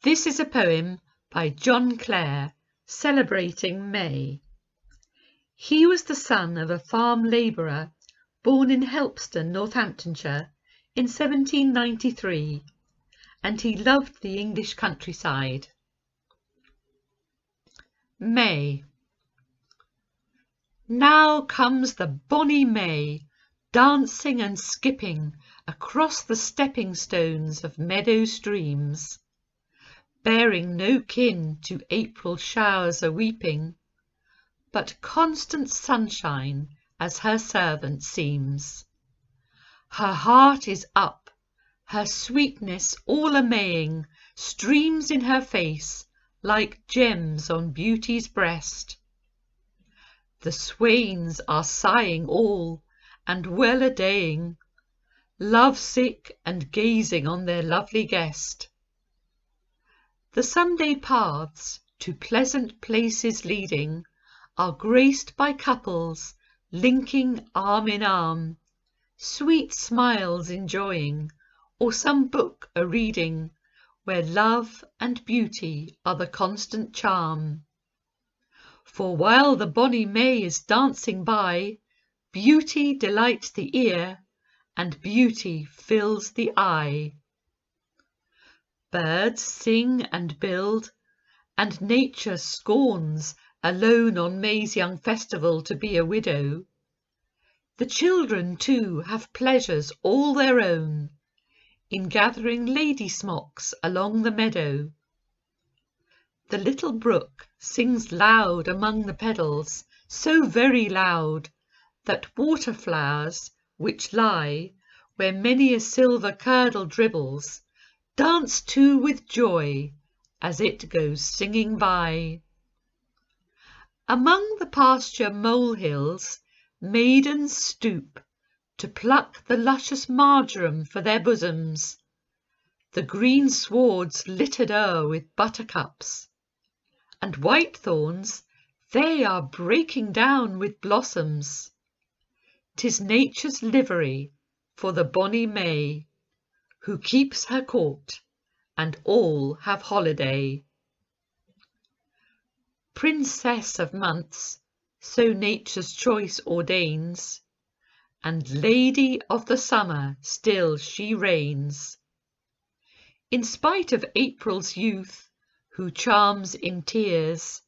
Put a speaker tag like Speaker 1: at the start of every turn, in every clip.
Speaker 1: This is a poem by John Clare celebrating May. He was the son of a farm labourer born in Helpston, Northamptonshire in 1793, and he loved the English countryside. May. Now comes the bonny May, dancing and skipping across the stepping stones of meadow streams, bearing no kin to April showers a-weeping, but constant sunshine as her servant seems. Her heart is up, her sweetness all a-maying streams in her face like gems on beauty's breast. The swains are sighing all, and well a-daying, love-sick and gazing on their lovely guest. The Sunday paths to pleasant places leading are graced by couples linking arm in arm, sweet smiles enjoying, or some book a-reading, where love and beauty are the constant charm. For while the bonny May is dancing by, beauty delights the ear, and beauty fills the eye. Birds sing and build, and nature scorns alone on May's young festival to be a widow. The children too have pleasures all their own, in gathering lady smocks along the meadow. The little brook sings loud among the pedals, so very loud that water-flowers, which lie where many a silver curdle dribbles, dance too with joy as it goes singing by. Among the pasture molehills maidens stoop to pluck the luscious marjoram for their bosoms, the green swards littered o'er with buttercups, and whitethorns they are breaking down with blossoms. 'Tis nature's livery for the bonny May, who keeps her court, and all have holiday. Princess of months, so nature's choice ordains, and lady of the summer still she reigns. In spite of April's youth, who charms in tears,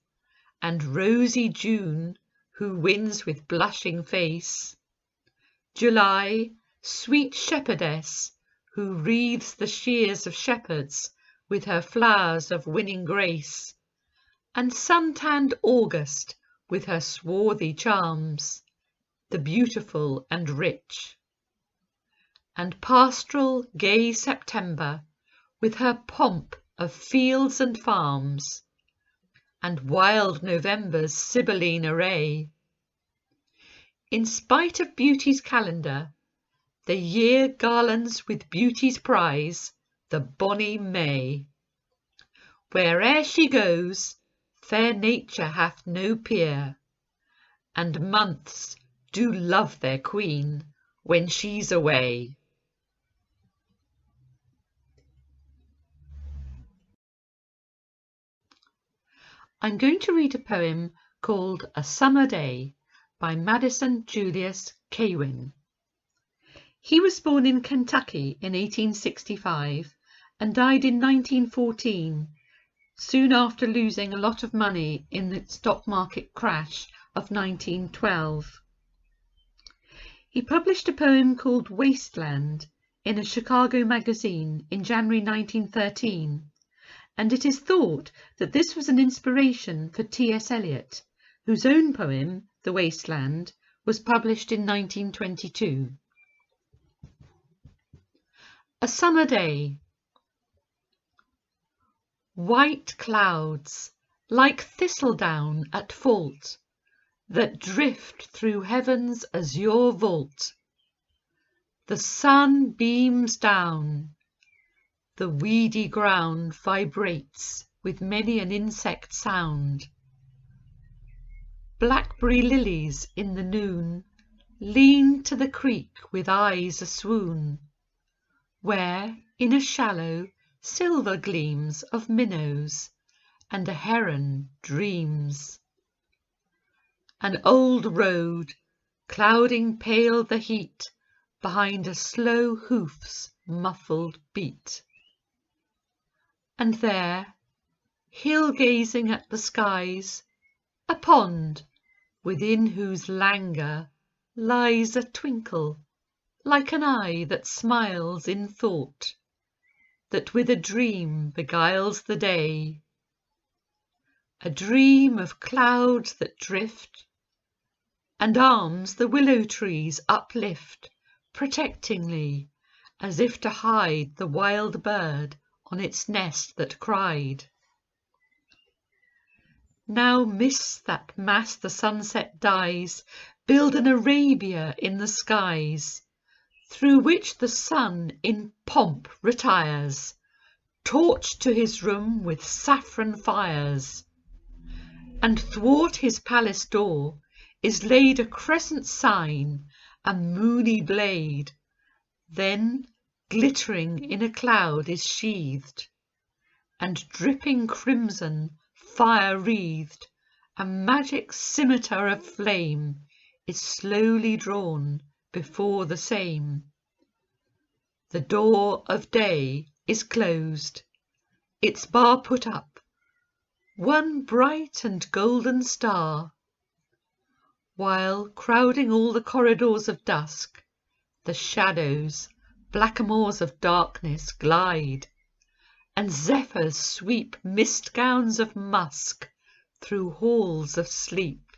Speaker 1: and rosy June, who wins with blushing face, July, sweet shepherdess, who wreathes the shears of shepherds with her flowers of winning grace, and sun-tanned August with her swarthy charms, the beautiful and rich, and pastoral gay September with her pomp of fields and farms, and wild November's sibylline array. In spite of beauty's calendar, the year garlands with beauty's prize the bonny May. Where'er she goes, fair nature hath no peer, and months do love their queen when she's away. I'm going to read a poem called A Summer Day by Madison Julius Caewin. He was born in Kentucky in 1865 and died in 1914, soon after losing a lot of money in the stock market crash of 1912. He published a poem called Wasteland in a Chicago magazine in January 1913, and it is thought that this was an inspiration for T.S. Eliot, whose own poem, The Wasteland, was published in 1922. A Summer Day. White clouds, like thistledown at fault, that drift through heaven's azure vault. The sun beams down, the weedy ground vibrates with many an insect sound. Blackberry lilies in the noon lean to the creek with eyes a-swoon, where in a shallow silver gleams of minnows, and a heron dreams. An old road, clouding pale the heat, behind a slow hoof's muffled beat. And there, hill gazing at the skies, a pond, within whose languor lies a twinkle, like an eye that smiles in thought, that with a dream beguiles the day. A dream of clouds that drift, and arms the willow trees uplift, protectingly, as if to hide the wild bird on its nest that cried. Now mists that mass the sunset dyes build an Arabia in the skies, through which the sun in pomp retires, torched to his room with saffron fires. And thwart his palace door is laid a crescent sign, a moony blade, then glittering in a cloud is sheathed, and dripping crimson, fire wreathed, a magic scimitar of flame is slowly drawn before the same. The door of day is closed, its bar put up, one bright and golden star, while, crowding all the corridors of dusk, the shadows, blackamoors of darkness, glide, and zephyrs sweep mist gowns of musk through halls of sleep,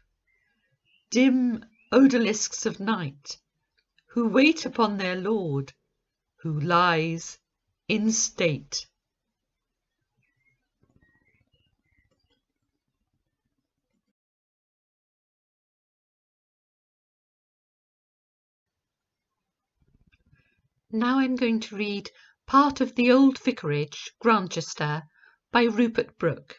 Speaker 1: dim odalisques of night, who wait upon their lord, who lies in state. Now I'm going to read part of The Old Vicarage, Grantchester, by Rupert Brooke.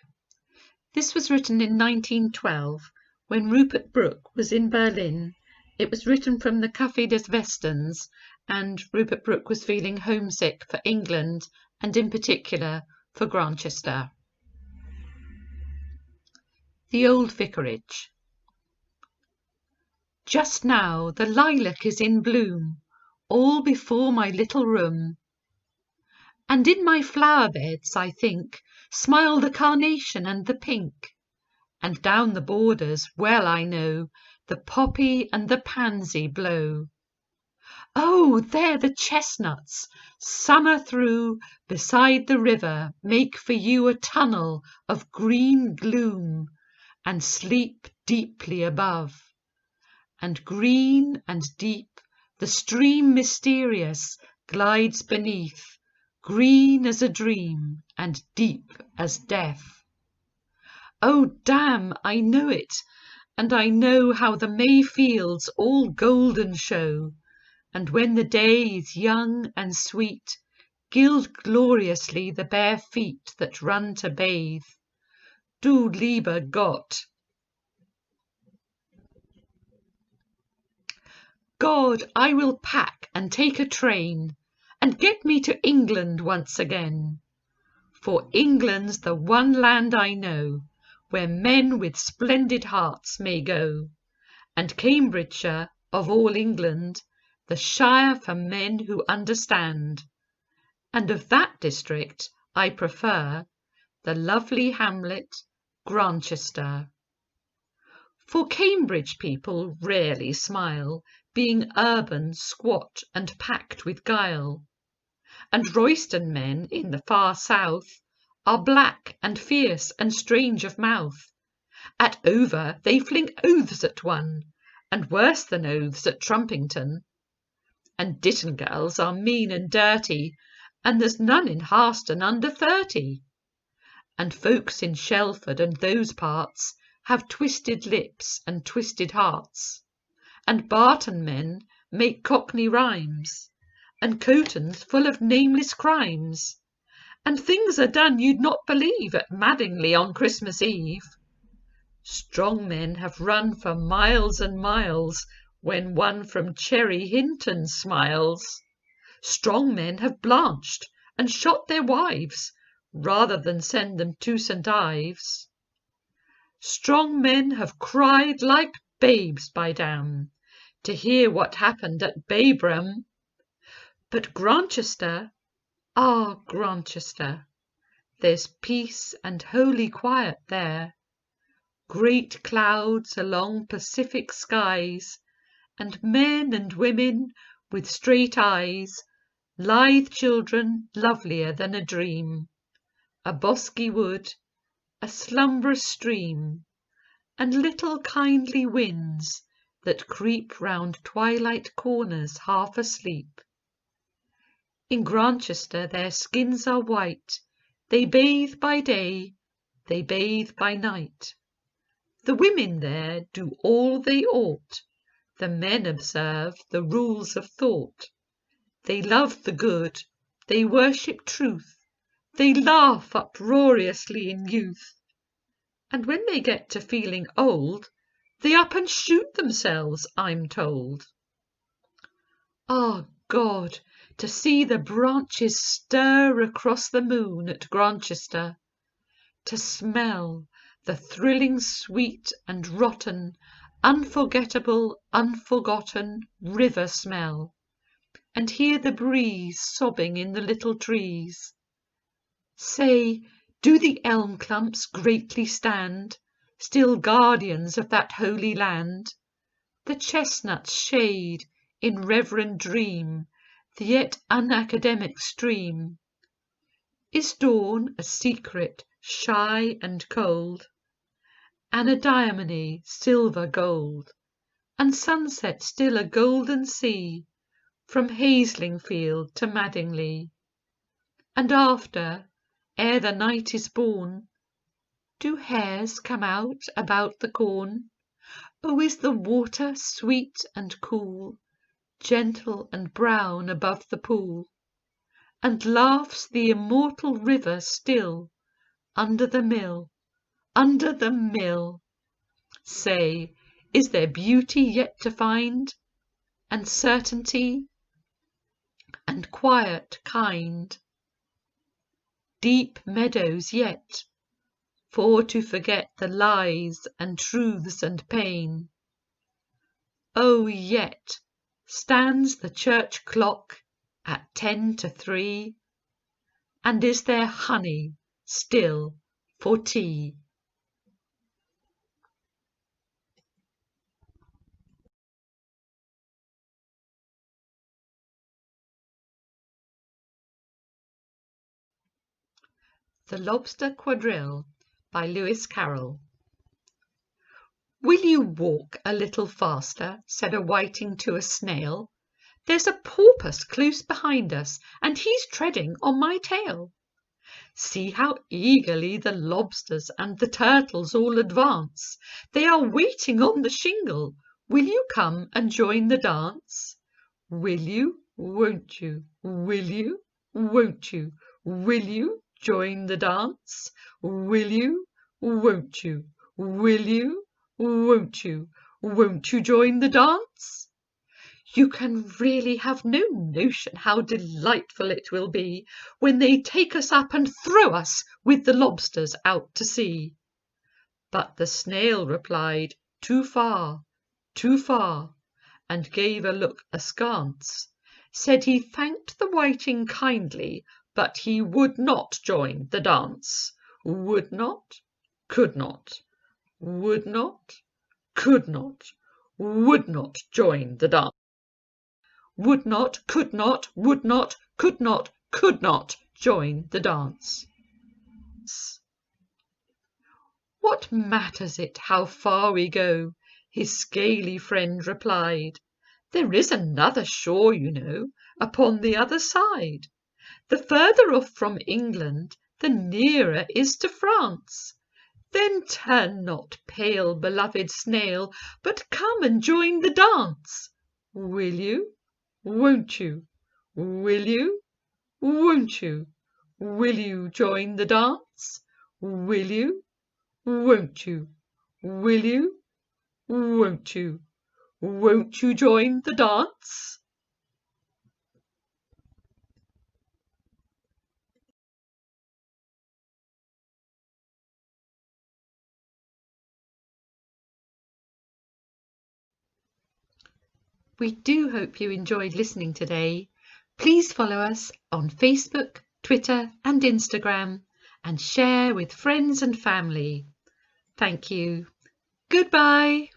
Speaker 1: This was written in 1912, when Rupert Brooke was in Berlin. It was written from the Café des Westens, and Rupert Brooke was feeling homesick for England, and in particular for Grantchester. The Old Vicarage. Just now the lilac is in bloom, all before my little room, and in my flower beds, I think, smile the carnation and the pink, and down the borders, well I know, the poppy and the pansy blow. Oh, there the chestnuts, summer through, beside the river, make for you a tunnel of green gloom, and sleep deeply above. And green and deep the stream mysterious glides beneath, green as a dream and deep as death. Oh, damn, I know it, and I know how the May fields all golden show, and when the day is young and sweet, gild gloriously the bare feet that run to bathe. Du lieber Gott! God, I will pack and take a train, and get me to England once again. For England's the one land I know, where men with splendid hearts may go, and Cambridgeshire, of all England, the shire for men who understand. And of that district I prefer the lovely hamlet Grantchester. For Cambridge people rarely smile, being urban, squat, and packed with guile. And Royston men in the far south are black and fierce and strange of mouth. At Over they fling oaths at one, and worse than oaths at Trumpington. And Ditton girls are mean and dirty, and there's none in Harston under 30. And folks in Shelford and those parts have twisted lips and twisted hearts. And Barton men make Cockney rhymes, and Coton's full of nameless crimes, and things are done you'd not believe at Madingley on Christmas Eve. Strong men have run for miles and miles when one from Cherry Hinton smiles. Strong men have blanched and shot their wives, rather than send them to St. Ives. Strong men have cried like babes by dam, to hear what happened at Babraham. But Grantchester, ah, Grantchester, there's peace and holy quiet there. Great clouds along Pacific skies, and men and women with straight eyes, lithe children lovelier than a dream, a bosky wood, a slumberous stream, and little kindly winds that creep round twilight corners half asleep. In Grantchester their skins are white, they bathe by day, they bathe by night. The women there do all they ought, the men observe the rules of thought. They love the good, they worship truth, they laugh uproariously in youth. And when they get to feeling old, they up and shoot themselves, I'm told. Ah, God, to see the branches stir across the moon at Grantchester, to smell the thrilling sweet and rotten, unforgettable, unforgotten river smell, and hear the breeze sobbing in the little trees. Say, do the elm clumps greatly stand, still guardians of that holy land? The chestnuts shade in reverend dream the yet unacademic stream. Is dawn a secret, shy and cold, Anadyomene silver gold, and sunset still a golden sea from Haslingfield to Madingley? And after, ere the night is born, do hares come out about the corn? Oh, is the water sweet and cool, gentle and brown above the pool? And laughs the immortal river still under the mill, under the mill? Say, is there beauty yet to find, and certainty, and quiet kind? Deep meadows yet, for to forget the lies and truths and pain. Oh, yet stands the church clock at 10 to 3, and is there honey still for tea? The Lobster Quadrille by Lewis Carroll. Will you walk a little faster? Said a whiting to a snail. There's a porpoise close behind us, and he's treading on my tail. See how eagerly the lobsters and the turtles all advance. They are waiting on the shingle. Will you come and join the dance? Will you, won't you? Will you, won't you? Will you join the dance? Will you, won't you? Will you, won't you? Won't you join the dance? You can really have no notion how delightful it will be when they take us up and throw us with the lobsters out to sea. But the snail replied, too far, and gave a look askance. Said he thanked the whiting kindly, but he would not join the dance. Would not, could not, would not, could not, would not join the dance. Would not, could not, would not, could not, could not join the dance. What matters it how far we go? His scaly friend replied. There is another shore, you know, upon the other side. The further off from England, the nearer is to France. Then turn not pale, beloved snail, but come and join the dance. Will you? Won't you? Will you? Won't you? Will you join the dance? Will you? Won't you? Will you? Won't you? Won't you join the dance? We do hope you enjoyed listening today. Please follow us on Facebook, Twitter and Instagram and share with friends and family. Thank you. Goodbye.